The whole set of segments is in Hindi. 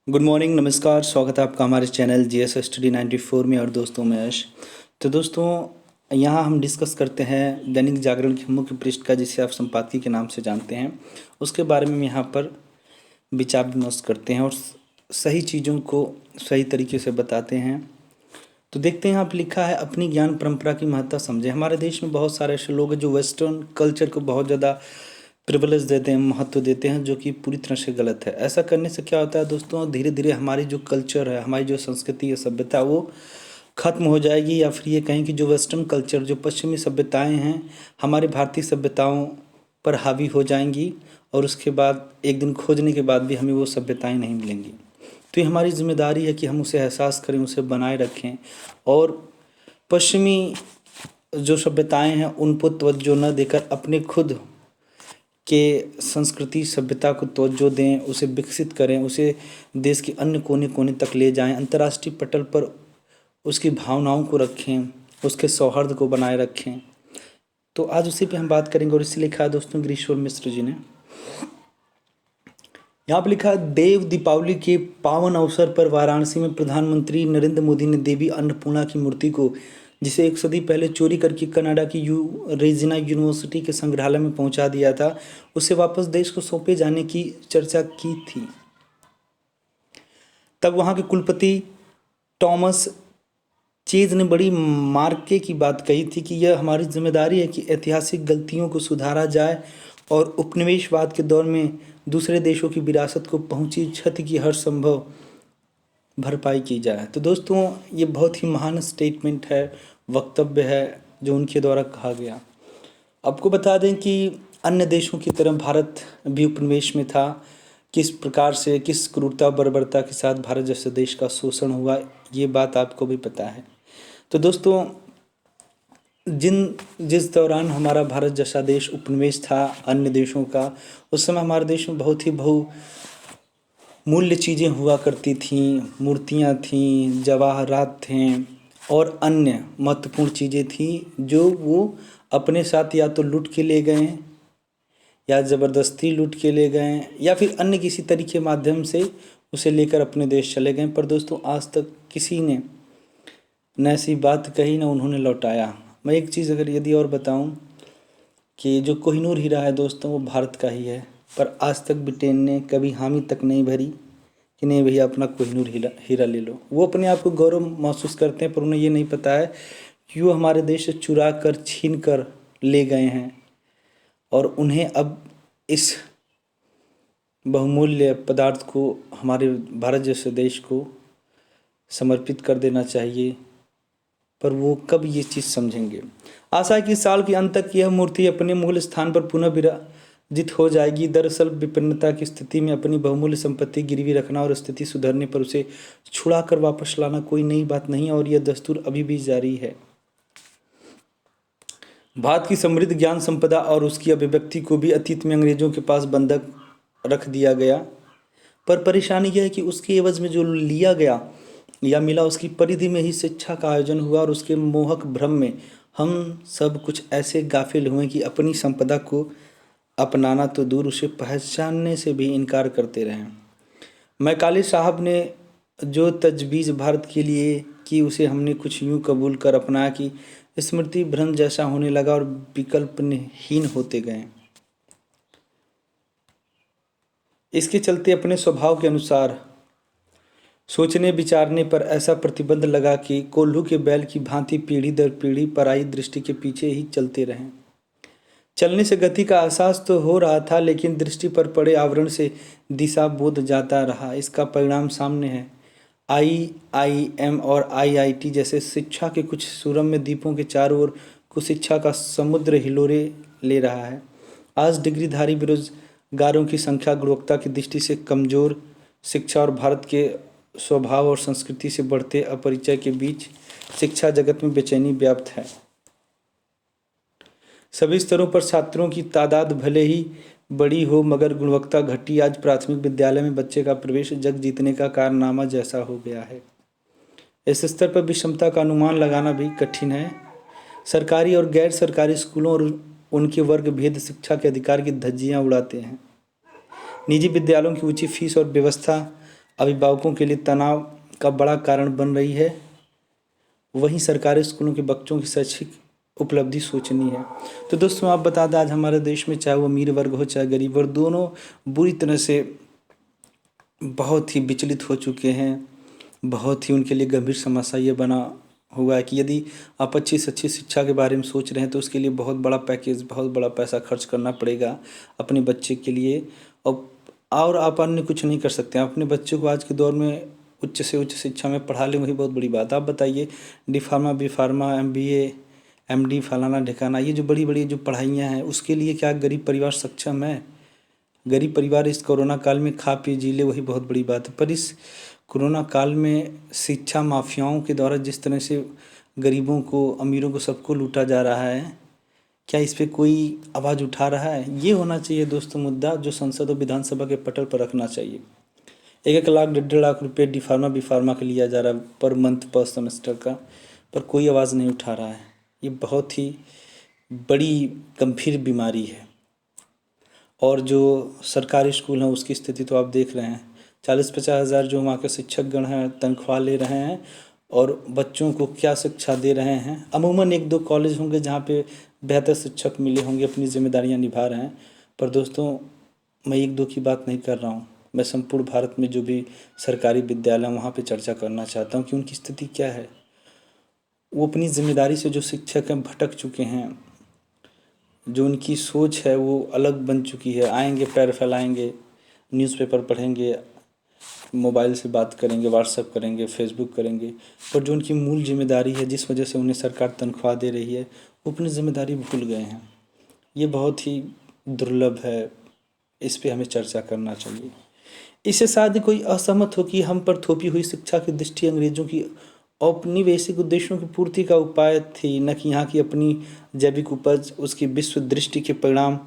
गुड मॉर्निंग, नमस्कार। स्वागत है आपका हमारे चैनल जीएस स्टडी 94 में। और दोस्तों मैं यश। तो दोस्तों यहाँ हम डिस्कस करते हैं दैनिक जागरण के मुख्य पृष्ठ का, जिसे आप संपादकीय के नाम से जानते हैं, उसके बारे में यहाँ पर विचार विमर्श करते हैं और सही चीज़ों को सही तरीके से बताते हैं। तो देखते हैं, यहाँ पर लिखा है अपनी ज्ञान परंपरा की महत्ता समझें। हमारे देश में बहुत सारे ऐसे लोग हैं जो वेस्टर्न कल्चर को बहुत ज़्यादा प्रिविलेज देते हैं, महत्व देते हैं, जो कि पूरी तरह से गलत है। ऐसा करने से क्या होता है दोस्तों, धीरे धीरे हमारी जो कल्चर है, हमारी जो संस्कृति है, सभ्यता, वो खत्म हो जाएगी। या फिर ये कहें कि जो वेस्टर्न कल्चर, जो पश्चिमी सभ्यताएं हैं, हमारी भारतीय सभ्यताओं पर हावी हो जाएंगी और उसके बाद एक दिन खोजने के बाद भी हमें वो सभ्यताएं नहीं मिलेंगी। तो ये हमारी जिम्मेदारी है कि हम उसे एहसास करें, उसे बनाए रखें और पश्चिमी जो सभ्यताएं हैं उन पर तवज्जो न देकर अपने खुद के संस्कृति सभ्यता को तवज्जो दें, उसे विकसित करें, उसे देश के अन्य कोने कोने तक ले जाएं, अंतर्राष्ट्रीय पटल पर उसकी भावनाओं को रखें, उसके सौहार्द को बनाए रखें। तो आज उसी पे हम बात करेंगे और इसे लिखा है दोस्तों गिरीश्वर मिश्र जी ने। यहाँ पर लिखा है, देव दीपावली के पावन अवसर पर वाराणसी में प्रधानमंत्री नरेंद्र मोदी ने देवी अन्नपूर्णा की मूर्ति को, जिसे एक सदी पहले चोरी करके कनाडा की रेजिना यूनिवर्सिटी के संग्रहालय में पहुंचा दिया था, उसे वापस देश को सौंपे जाने की चर्चा की थी। तब वहां के कुलपति टॉमस चेज ने बड़ी मार्के की बात कही थी कि यह हमारी जिम्मेदारी है कि ऐतिहासिक गलतियों को सुधारा जाए और उपनिवेशवाद के दौर में दूसरे देशों की विरासत को पहुंची क्षति की हर संभव भरपाई की जाए। तो दोस्तों ये बहुत ही महान स्टेटमेंट है, वक्तव्य है जो उनके द्वारा कहा गया। आपको बता दें कि अन्य देशों की तरह भारत भी उपनिवेश में था। किस प्रकार से, किस क्रूरता बर्बरता के साथ भारत जैसे देश का शोषण हुआ, ये बात आपको भी पता है। तो दोस्तों जिस दौरान हमारा भारत जैसा देश उपनिवेश था अन्य देशों का, उस समय हमारे देश में बहुत ही बहुमूल्य चीज़ें हुआ करती थीं, मूर्तियाँ थीं, जवाहरात थे और अन्य महत्वपूर्ण चीज़ें थीं जो वो अपने साथ या तो लूट के ले गए या ज़बरदस्ती लूट के ले गए या फिर अन्य किसी तरीके माध्यम से उसे लेकर अपने देश चले गए। पर दोस्तों आज तक किसी ने न ऐसी बात कही, न उन्होंने लौटाया। मैं एक चीज़ अगर यदि और बताऊं कि जो कोहिनूर हीरा है दोस्तों, वो भारत का ही है, पर आज तक ब्रिटेन ने कभी हामी तक नहीं भरी कि नहीं भैया अपना कोहिनूर हीरा ले लो। वो अपने आप को गौरव महसूस करते हैं, पर उन्हें ये नहीं पता है कि वो हमारे देश से चुरा कर, छीन कर ले गए हैं और उन्हें अब इस बहुमूल्य पदार्थ को हमारे भारत जैसे देश को समर्पित कर देना चाहिए। पर वो कब ये चीज़ समझेंगे। आशा है कि साल के अंत तक यह मूर्ति अपने मूल स्थान पर पुनः विराजित हो जाएगी। दरअसल विपन्नता की स्थिति में अपनी बहुमूल्य संपत्ति गिरवी रखना और स्थिति सुधरने पर उसे छुड़ा कर वापस लाना कोई नई बात नहीं और यह दस्तूर अभी भी जारी है। भारत की समृद्ध ज्ञान संपदा और उसकी अभिव्यक्ति को भी अतीत में अंग्रेजों के पास बंधक रख दिया गया, पर परेशानी यह है कि उसके एवज में जो लिया गया या मिला, उसकी परिधि में ही शिक्षा का आयोजन हुआ और उसके मोहक भ्रम में हम सब कुछ ऐसे गाफिल हुए कि अपनी संपदा को अपनाना तो दूर, उसे पहचानने से भी इनकार करते रहे। मैकाले साहब ने जो तजवीज़ भारत के लिए की, उसे हमने कुछ यूँ कबूल कर अपनाया कि स्मृति भ्रम जैसा होने लगा और विकल्पहीन होते गए। इसके चलते अपने स्वभाव के अनुसार सोचने विचारने पर ऐसा प्रतिबंध लगा कि कोल्हू के बैल की भांति पीढ़ी दर पीढ़ी पराई दृष्टि के पीछे ही चलते रहें। चलने से गति का एहसास तो हो रहा था, लेकिन दृष्टि पर पड़े आवरण से दिशा बोध जाता रहा। इसका परिणाम सामने है। IIM और IIT जैसे शिक्षा के कुछ सुरम्य द्वीपों के चारों ओर कुशिक्षा का समुद्र हिलोरे ले रहा है। आज डिग्रीधारी बेरोजगारों की संख्या गुणवत्ता की दृष्टि से कमजोर शिक्षा और भारत के स्वभाव और संस्कृति से बढ़ते अपरिचय के बीच शिक्षा जगत में बेचैनी व्याप्त है। सभी स्तरों पर छात्रों की तादाद भले ही बड़ी हो, मगर गुणवत्ता घटी। आज प्राथमिक विद्यालय में बच्चे का प्रवेश जग जीतने का कारनामा जैसा हो गया है। इस स्तर पर विषमता का अनुमान लगाना भी कठिन है। सरकारी और गैर सरकारी स्कूलों और उनके वर्ग भेद शिक्षा के अधिकार की धज्जियां उड़ाते हैं। निजी विद्यालयों की ऊंची फीस और व्यवस्था अभिभावकों के लिए तनाव का बड़ा कारण बन रही है। वहीं सरकारी स्कूलों के बच्चों की शैक्षिक उपलब्धि सोचनीय है। तो दोस्तों आप बता दें, आज हमारे देश में चाहे वो अमीर वर्ग हो चाहे गरीब वर्ग, दोनों बुरी तरह से बहुत ही विचलित हो चुके हैं। बहुत ही उनके लिए गंभीर समस्या ये बना हुआ है कि यदि आप अच्छी से अच्छी शिक्षा के बारे में सोच रहे हैं तो उसके लिए बहुत बड़ा पैकेज, बहुत बड़ा पैसा खर्च करना पड़ेगा अपने बच्चे के लिए। और आप अन्य कुछ नहीं कर सकते हैं। अपने बच्चे को आज के दौर में उच्च से उच्च शिक्षा में पढ़ा लें, वही बहुत बड़ी बात। आप बताइए, D pharma, B pharma, MBA, MD, फलाना ढिकाना, ये जो बड़ी बड़ी जो पढ़ाइयाँ हैं, उसके लिए क्या गरीब परिवार सक्षम है? गरीब परिवार इस कोरोना काल में खा पी जी ले, वही बहुत बड़ी बात है। पर इस कोरोना काल में शिक्षा माफियाओं के द्वारा जिस तरह से गरीबों को, अमीरों को, सबको लूटा जा रहा है, क्या इस पे कोई आवाज़ उठा रहा है? ये होना चाहिए दोस्तों मुद्दा, जो संसद और विधानसभा के पटल पर रखना चाहिए। 1-1 लाख, 1.5 लाख रुपये डी फार्मा, बी फार्मा का लिया जा रहा है पर मंथ, पर सेमेस्टर का, पर कोई आवाज़ नहीं उठा रहा है। ये बहुत ही बड़ी गंभीर बीमारी है। और जो सरकारी स्कूल हैं उसकी स्थिति तो आप देख रहे हैं, 40-50 हज़ार जो वहाँ के शिक्षक गण हैं तनख्वाह ले रहे हैं, और बच्चों को क्या शिक्षा दे रहे हैं। अमूमन 1-2 कॉलेज होंगे जहाँ पे बेहतर शिक्षक मिले होंगे, अपनी जिम्मेदारियाँ निभा रहे हैं। पर दोस्तों मैं 1-2 की बात नहीं कर रहा हूँ, मैं संपूर्ण भारत में जो भी सरकारी विद्यालय वहाँ पे चर्चा करना चाहता हूँ कि उनकी स्थिति क्या है। वो अपनी जिम्मेदारी से, जो शिक्षक हैं, भटक चुके हैं। जो उनकी सोच है वो अलग बन चुकी है। आएंगे, पैर फैलाएंगे, न्यूज़पेपर पढ़ेंगे, मोबाइल से बात करेंगे, व्हाट्सएप करेंगे, फेसबुक करेंगे, पर जो उनकी मूल जिम्मेदारी है, जिस वजह से उन्हें सरकार तनख्वाह दे रही है, वो अपनी जिम्मेदारी भूल गए हैं। ये बहुत ही दुर्लभ है, इस पे हमें चर्चा करना चाहिए। इससे शायद कोई असहमत हो कि हम पर थोपी हुई शिक्षा की दृष्टि अंग्रेजों की औपनिवेशिक उद्देश्यों की पूर्ति का उपाय थी, न कि यहाँ की अपनी जैविक उपज, उसकी विश्व दृष्टि के परिणाम।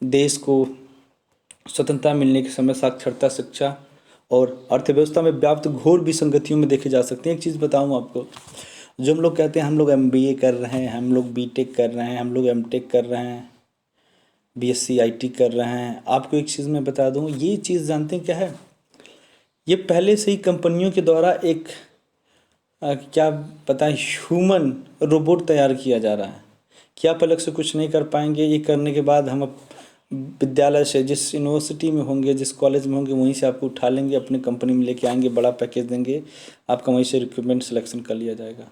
देश को स्वतंत्रता मिलने के समय साक्षरता, शिक्षा और अर्थव्यवस्था में व्याप्त घोर विसंगतियों में देखे जा सकते हैं। एक चीज़ बताऊँ आपको, जो हम लोग कहते हैं हम लोग MBA कर रहे हैं, हम लोग BTech कर रहे हैं, हम लोग MTech कर रहे हैं, BSc IT कर रहे हैं, आपको एक चीज़ मैं बता दूँ, ये चीज़ जानते हैं क्या है? ये पहले से ही कंपनियों के द्वारा एक क्या पता है, ह्यूमन रोबोट तैयार किया जा रहा है कि आप अलग से कुछ नहीं कर पाएंगे। ये करने के बाद हम विद्यालय से, जिस यूनिवर्सिटी में होंगे, जिस कॉलेज में होंगे, वहीं से आपको उठा लेंगे, अपनी कंपनी में लेके आएंगे, बड़ा पैकेज देंगे, आपका वहीं से रिक्रूटमेंट सिलेक्शन कर लिया जाएगा।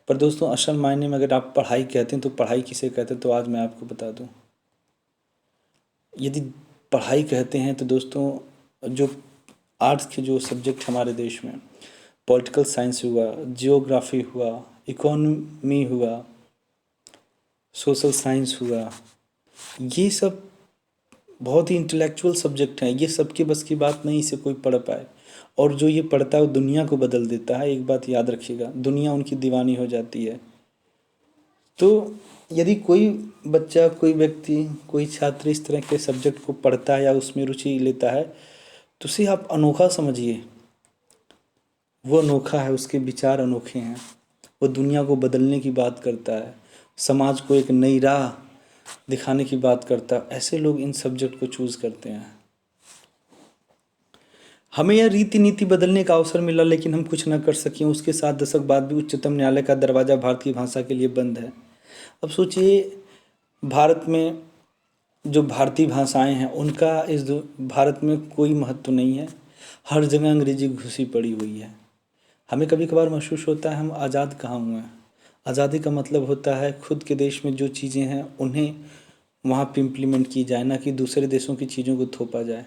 पर दोस्तों असल मायने में अगर आप पढ़ाई कहते हैं तो पढ़ाई किसे कहते हैं, तो आज मैं आपको बता दूं। यदि पढ़ाई कहते हैं तो दोस्तों जो आर्ट्स के जो सब्जेक्ट हमारे देश में, पॉलिटिकल साइंस हुआ, जियोग्राफी हुआ, इकोनॉमी हुआ, सोशल साइंस हुआ, ये सब बहुत ही इंटेलेक्चुअल सब्जेक्ट हैं। ये सबके बस की बात नहीं, इसे कोई पढ़ पाए। और जो ये पढ़ता है वो दुनिया को बदल देता है। एक बात याद रखिएगा, दुनिया उनकी दीवानी हो जाती है। तो यदि कोई बच्चा, कोई व्यक्ति, कोई छात्र इस तरह के सब्जेक्ट को पढ़ता है या उसमें रुचि लेता है, तो उसे आप अनोखा समझिए। वो अनोखा है, उसके विचार अनोखे हैं, वो दुनिया को बदलने की बात करता है, समाज को एक नई राह दिखाने की बात करता है। ऐसे लोग इन सब्जेक्ट को चूज़ करते हैं। हमें यह रीति नीति बदलने का अवसर मिला, लेकिन हम कुछ न कर सके। उसके 7 दशक बाद भी उच्चतम न्यायालय का दरवाज़ा भारतीय भाषा के लिए बंद है। अब सोचिए, भारत में जो भारतीय भाषाएं हैं उनका इस भारत में कोई महत्व नहीं है। हर जगह अंग्रेजी घुसी पड़ी हुई है। हमें कभी कभार महसूस होता है हम आज़ाद कहाँ हुए हैं। आज़ादी का मतलब होता है खुद के देश में जो चीज़ें हैं उन्हें वहाँ पे इम्प्लीमेंट की जाए, ना कि दूसरे देशों की चीज़ों को थोपा जाए।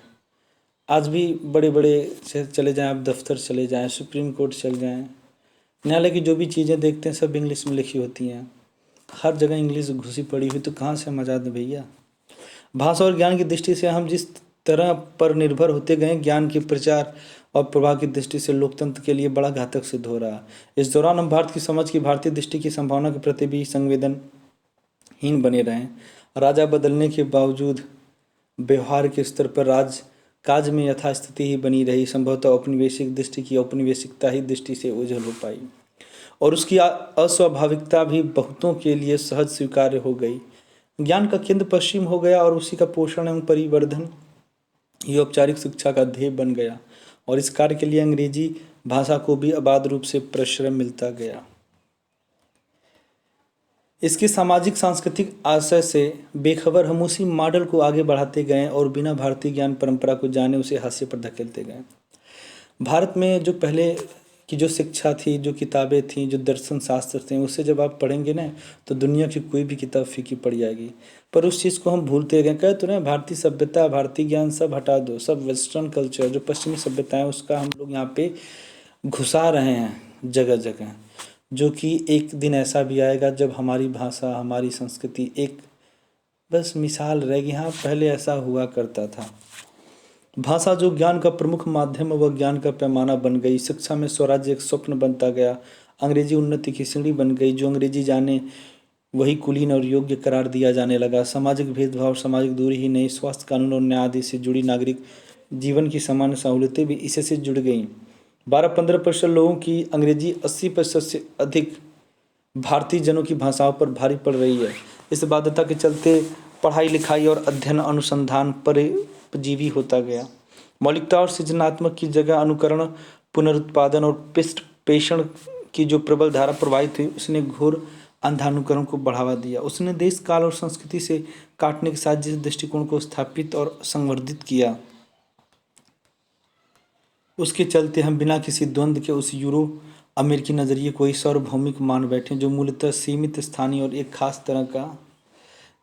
आज भी बड़े बड़े चले जाएं, आप दफ्तर चले जाएं, सुप्रीम कोर्ट चले जाएं, न्यायालय की जो भी चीज़ें देखते हैं सब इंग्लिश में लिखी होती हैं। हर जगह इंग्लिश घुसी पड़ी हुई, तो कहाँ से हम आज़ाद हैं भैया। भाषा और ज्ञान की दृष्टि से हम जिस तरह पर निर्भर होते गए, ज्ञान के प्रचार और प्रभाव की दृष्टि से लोकतंत्र के लिए बड़ा घातक सिद्ध हो रहा है। इस दौरान हम भारत की समझ की, भारतीय दृष्टि की संभावना के प्रति भी संवेदनहीन बने रहें। राजा बदलने के बावजूद व्यवहार के स्तर पर काज में यथास्थिति ही बनी रही। संभवतः औपनिवेशिक दृष्टि की औपनिवेशिकता ही दृष्टि से ओझल हो पाई, और उसकी अस्वाभाविकता भी बहुतों के लिए सहज स्वीकार्य हो गई। ज्ञान का केंद्र पश्चिम हो गया और उसी का पोषण एवं परिवर्धन ही औपचारिक शिक्षा का ध्येय बन गया। और इस कार्य के लिए अंग्रेजी भाषा को भी अबाध रूप से प्रश्रय मिलता गया। इसके सामाजिक सांस्कृतिक आशय से बेखबर हम उसी मॉडल को आगे बढ़ाते गए और बिना भारतीय ज्ञान परंपरा को जाने उसे हाशिए पर धकेलते गए। भारत में जो पहले की जो शिक्षा थी, जो किताबें थीं, जो दर्शन शास्त्र थे, उससे जब आप पढ़ेंगे ना तो दुनिया की कोई भी किताब फीकी पड़ जाएगी। पर उस चीज़ को हम भूलते गए। कहे तो ना, भारतीय सभ्यता, भारतीय ज्ञान सब हटा दो, सब वेस्टर्न कल्चर जो पश्चिमी सभ्यता है उसका हम लोग यहाँ पे घुसा रहे हैं जगह जगह। जो कि एक दिन ऐसा भी आएगा जब हमारी भाषा, हमारी संस्कृति एक बस मिसाल रहेगी। हाँ, पहले ऐसा हुआ करता था। भाषा जो ज्ञान का प्रमुख माध्यम व ज्ञान का पैमाना बन गई। शिक्षा में स्वराज्य एक स्वप्न बनता गया। अंग्रेजी उन्नति की सीढ़ी बन गई। जो अंग्रेजी जाने वही कुलीन और योग्य करार दिया जाने लगा। सामाजिक भेदभाव, सामाजिक दूरी ही नहीं, स्वास्थ्य कानून और न्याय आदि से जुड़ी नागरिक जीवन की सामान्य सहूलियतें भी इससे से जुड़ गईं। 12-15% लोगों की अंग्रेजी 80% से अधिक भारतीय जनों की भाषाओं पर भारी पड़ रही है। इस बाध्यता के चलते पढ़ाई लिखाई और अध्ययन अनुसंधान परजीवी होता गया। मौलिकता और सृजनात्मक की जगह अनुकरण, पुनरुत्पादन और पृष्ठ पेषण की जो प्रबल धारा प्रवाहित हुई, उसने घोर अंधानुकरण को बढ़ावा दिया। उसने देश काल और संस्कृति से काटने के साथ जिस दृष्टिकोण को स्थापित और संवर्धित किया, उसके चलते हम बिना किसी द्वंद्व के उस यूरो अमेरिकी नज़रिए को ही सार्वभौमिक मान बैठे, जो मूलतः सीमित, स्थानीय और एक खास तरह का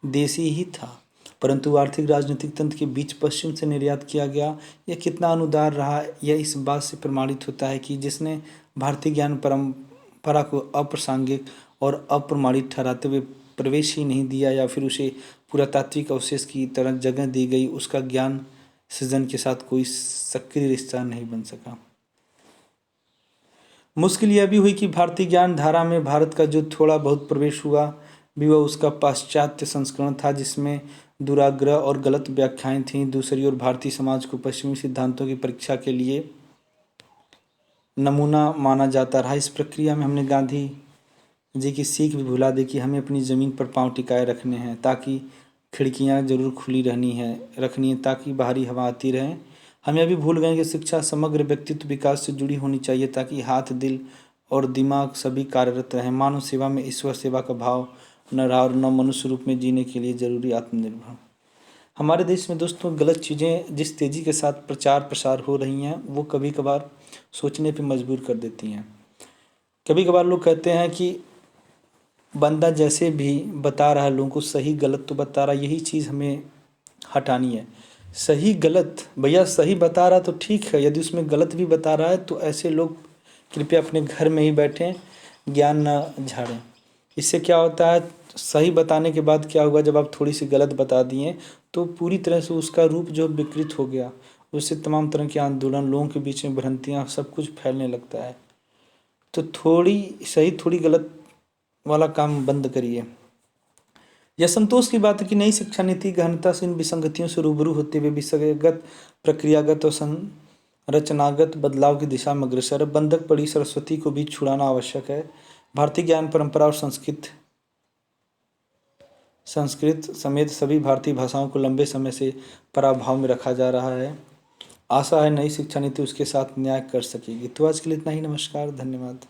देशी ही था, परंतु आर्थिक राजनीतिक तंत्र के बीच पश्चिम से निर्यात किया गया। यह कितना अनुदार रहा, यह इस बात से प्रमाणित होता है कि जिसने भारतीय ज्ञान परंपरा को अप्रासंगिक और अप्रमाणित ठहराते हुए प्रवेश ही नहीं दिया या फिर उसे पुरातात्विक अवशेष की तरह जगह दी गई, उसका ज्ञान सृजन के साथ कोई सक्रिय रिश्ता नहीं बन सका। मुश्किल यह भी हुई कि भारतीय ज्ञान धारा में भारत का जो थोड़ा बहुत प्रवेश हुआ भी वह उसका पाश्चात्य संस्करण था, जिसमें दुराग्रह और गलत व्याख्याएं थीं। दूसरी ओर भारतीय समाज को पश्चिमी सिद्धांतों की परीक्षा के लिए नमूना माना जाता रहा। इस प्रक्रिया में हमने गांधी जी की सीख भी भुला दी कि हमें अपनी ज़मीन पर पांव टिकाए रखने हैं, ताकि खिड़कियां जरूर खुली रखनी है ताकि बाहरी हवा आती रहे। हम यह भी भूल गए कि शिक्षा समग्र व्यक्तित्व विकास से जुड़ी होनी चाहिए, ताकि हाथ, दिल और दिमाग सभी कार्यरत रहें। मानव सेवा में ईश्वर सेवा का भाव न रहा और न मनुष्य रूप में जीने के लिए जरूरी आत्मनिर्भर। हमारे देश में दोस्तों गलत चीज़ें जिस तेज़ी के साथ प्रचार प्रसार हो रही हैं, वो कभी कभार सोचने पे मजबूर कर देती हैं। कभी कभार लोग कहते हैं कि बंदा जैसे भी बता रहा है लोगों को, सही गलत तो बता रहा है, यही चीज़ हमें हटानी है। सही गलत, भैया सही बता रहा तो ठीक है, यदि उसमें गलत भी बता रहा है तो ऐसे लोग कृपया अपने घर में ही बैठें, ज्ञान न झाड़ें। इससे क्या होता है, सही बताने के बाद क्या होगा, जब आप थोड़ी सी गलत बता दिए तो पूरी तरह से उसका रूप जो विकृत हो गया, उससे तमाम तरह के आंदोलन, लोगों के बीच में भ्रांतियाँ, सब कुछ फैलने लगता है। तो थोड़ी सही थोड़ी गलत वाला काम बंद करिए। यह संतोष की बात है कि नई शिक्षा नीति गहनता से इन विसंगतियों से रूबरू होते हुए विषयगत, प्रक्रियागत और संरचनागत बदलाव की दिशा में अग्रसर है। बंधक पड़ी सरस्वती को भी छुड़ाना आवश्यक है। भारतीय ज्ञान परंपरा और संस्कृत समेत सभी भारतीय भाषाओं को लंबे समय से पराभाव में रखा जा रहा है। आशा है नई शिक्षा नीति उसके साथ न्याय कर सकेगी। तो आज के लिए इतना ही। नमस्कार, धन्यवाद।